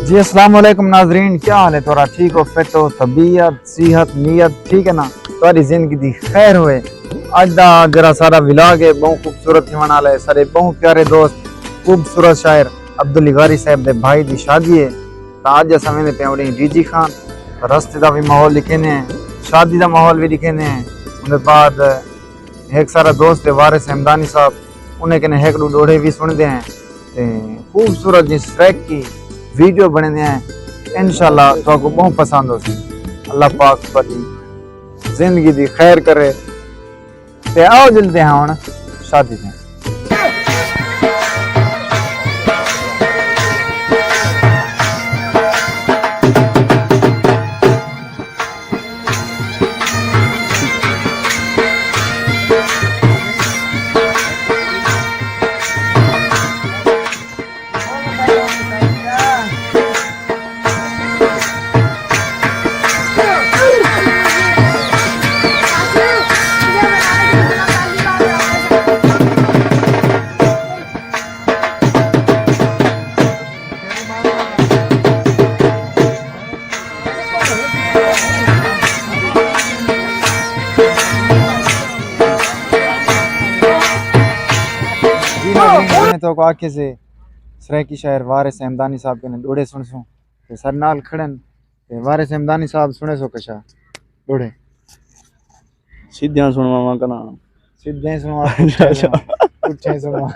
जी अस्सलाम वालेकुम नाजरीन, क्या हाल है तोरा? ठीक हो? फिट हो? तबीयत सेहत नीयत ठीक है ना? तुम्हारी जिंदगी दी खैर होए। अज दा जरा सारा विलाग है बहुत खूबसूरत थी वाला है। सारे बहुत प्यारे दोस्त खूबसूरत शायर अब्दुल साहब दे भाई दी शादी है। तो अज अस वेंदे पे उड़ी डीजी खान रस्ते का भी माहौल लिखे ने, शादी का माहौल भी लिखे ने। उनके बाद एक सारा दोस्त है वारिस हमदानी साहब, उन्हें कने एक डोड़े भी सुनते हैं। खूबसूरत जी ट्रैक की वीडियो बने हैं। इंशाल्लाह तो आपको बहुत पसंद हो। अल्लाह पाक पर जिंदगी दी खैर करे। ते आओ जल्दी हैं हुण शादी में। तो आके से सराइकी शायर वारिस हमदानी साहब के डोड़े सुन सो ते सर नाल खड़न ते वारिस हमदानी साहब सुने सो कशा डोड़े सीधे सुनवा कना सीधे सुनवा पुठे सुनवा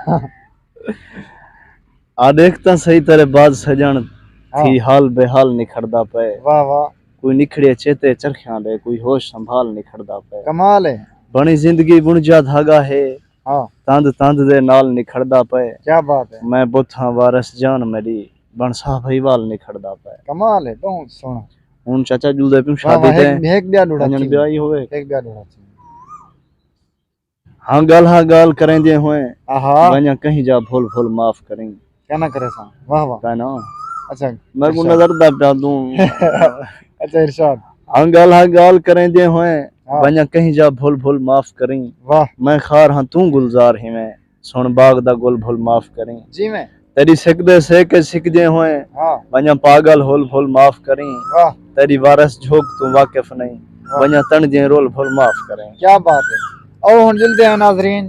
आ देखता सही तरह बाज सजन थी हाल बेहाल निखरदा पे। वाह वाह। कोई निखड़े चेते चरखियां दे, कोई होश संभाल निखरदा पे। कमाल है। बनी जिंदगी बुनजा धागा है, हाँ तंद तंद दे नाल निखरदा पे। क्या बात है। मैं बुथा वारस जान मेरी बनसा भाई वाल निखरदा पे। कमाल है बहुत सोना। हुन चाचा जुलदे पिम शादी ते एक ब्याह ढूंढा अंजन ब्याह ही होवे एक ब्याह ढूंढा हाँ गाल करें दे हुए आहा वन्या कहीं जा भूल भूल माफ करें क्या ना करे सा। वाह वाह कहना अच्छा मैं को नजर दा प्या दूं अच्छा इरशाद हाँ गाल करें दे हुए वन्या कहीं जा भूल भूल माफ करें। वाह मैं खार हाँ तू गुलजार ही मैं सुन बाग दा गुल भूल माफ करें। जी मैं तेरी सिकदे से के सिक दे हुए वन्या पागल होल भूल माफ करें। वाह तेरी वारस झोंक तू वाकिफ नहीं वन्या तन जे रोल भूल माफ करें। क्या बात है। और हुन जल्दी हैं नाजरीन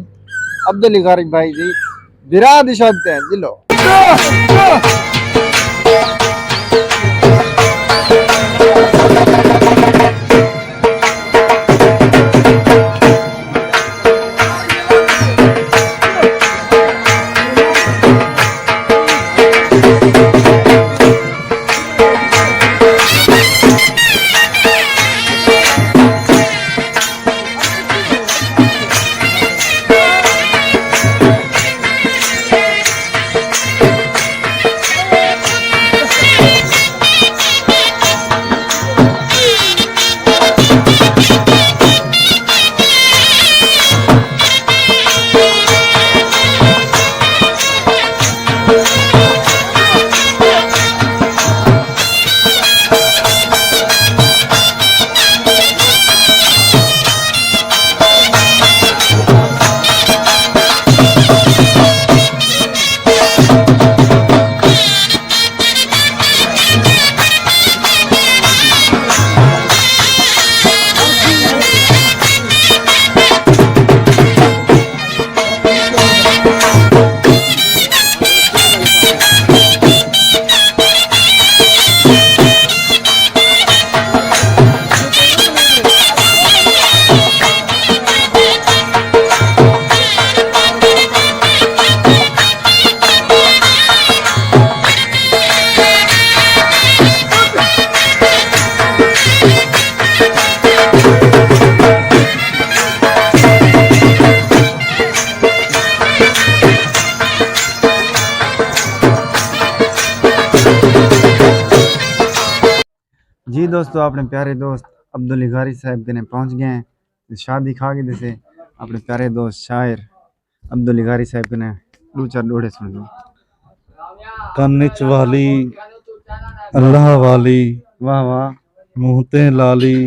अब्दुल भाई जी दिरा दी शादी हैं दिलो जी दोस्तों अपने प्यारे दोस्त अब्दुल साहब के ने पहुंच गए हैं शादी खा के जैसे अपने प्यारे दोस्त शायर अब्दुल साहब के ने दो चार डोड़े सुन लो। कन्निच वाली अल्लाह वाली वाह वाह मुहते लाली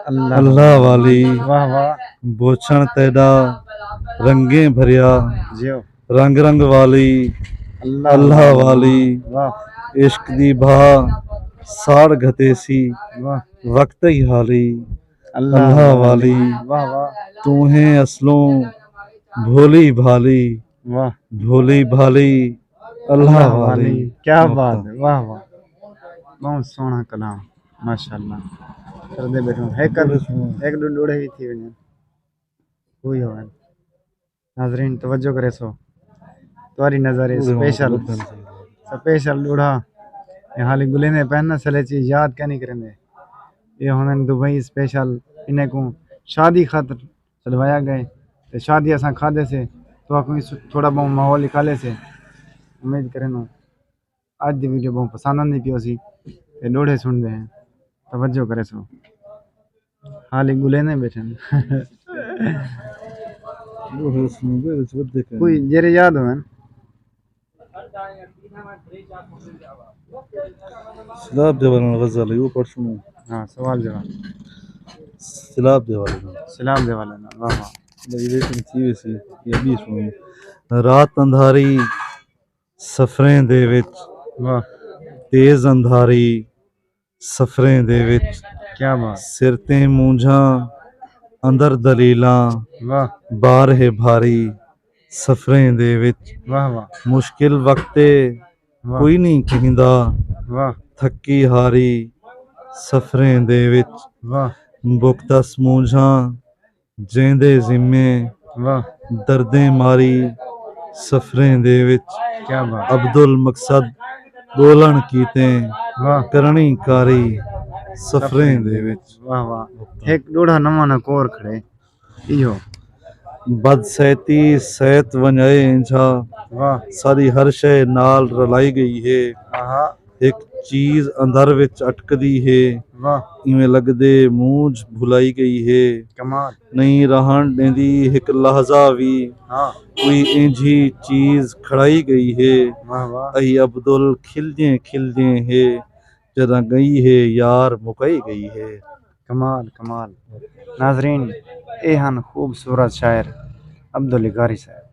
अल्लाह वाली वाह वाह बोछण तेरा रंगे भरिया जियो रंग रंग वाली अल्लाह वाली वाह इश्क दी भा साड़ घते सी वाह वक्त ही हाली अल्लाह वाली वाह वाह तू है असलों भोली भाली वाह भोली भाली अल्लाह अल्लाह वाली। वाली क्या बात है वाह वाह बहुत सोहना कलाम माशाल्लाह कर दे बैठो एक दो डोड़े ही थी वने हुई हो नाजरीन तवज्जो करे सो तुम्हारी नजर स्पेशल स्पेशल डोड़ा ये हाली गुले ने पहनना चले चीज याद क्या नहीं करेंगे ये हुन दुबई स्पेशल इन्हें को शादी खातर चलवाया गए ते शादी असा खादे से तो आपको थोड़ा बहुत माहौल निकाले से उम्मीद करें ना आज दी वीडियो बहुत पसंद आंदी पियो सी ते डोड़े सुनते हैं तवज्जो करे सो हाली गुले ने बैठे कोई जेरे याद हो सलाब देवाल गजल यो पढ़ सुनो। हाँ सवाल जवाब सलाब देवाल सलाम दे वाले ना वाह वाह ये भी सुनो। रात अंधारी सफरें दे विच वाह तेज अंधारी सफरें दे विच क्या बात सिर ते मूंझां अंदर दलीलां वाह बार है भारी सफरें दे विच वाह वाह मुश्किल वक्ते वाह कोई नहीं कहिंदा वाह थकी हारी सफरें दे विच वाह बुकता समूझां जेंदे जिम्मे वाह दर्दें मारी सफरें दे विच क्या बात अब्दुल मकसद बोलन कीते वाह करनी कारी सफरें दे विच वाह वाह एक डोड़ा नवा ना कोर खड़े इहो बदसैती सैत वंजाए इंझा वाह सारी हर शय नाल रलाई गई है आहा एक चीज अंदर विच अटकदी है वाह इवें लगदे मूंझ भुलाई गई है कमाल नहीं रहन देंदी एक लहजा भी हाँ कोई इंझी चीज खड़ाई गई है वाह वाह अही अब्दुल खिलदे है जरा गई है यार मुकई गई है। कमाल कमाल नाजरीन ए हन खूबसूरत शायर अब्दुल लेघारी साहब।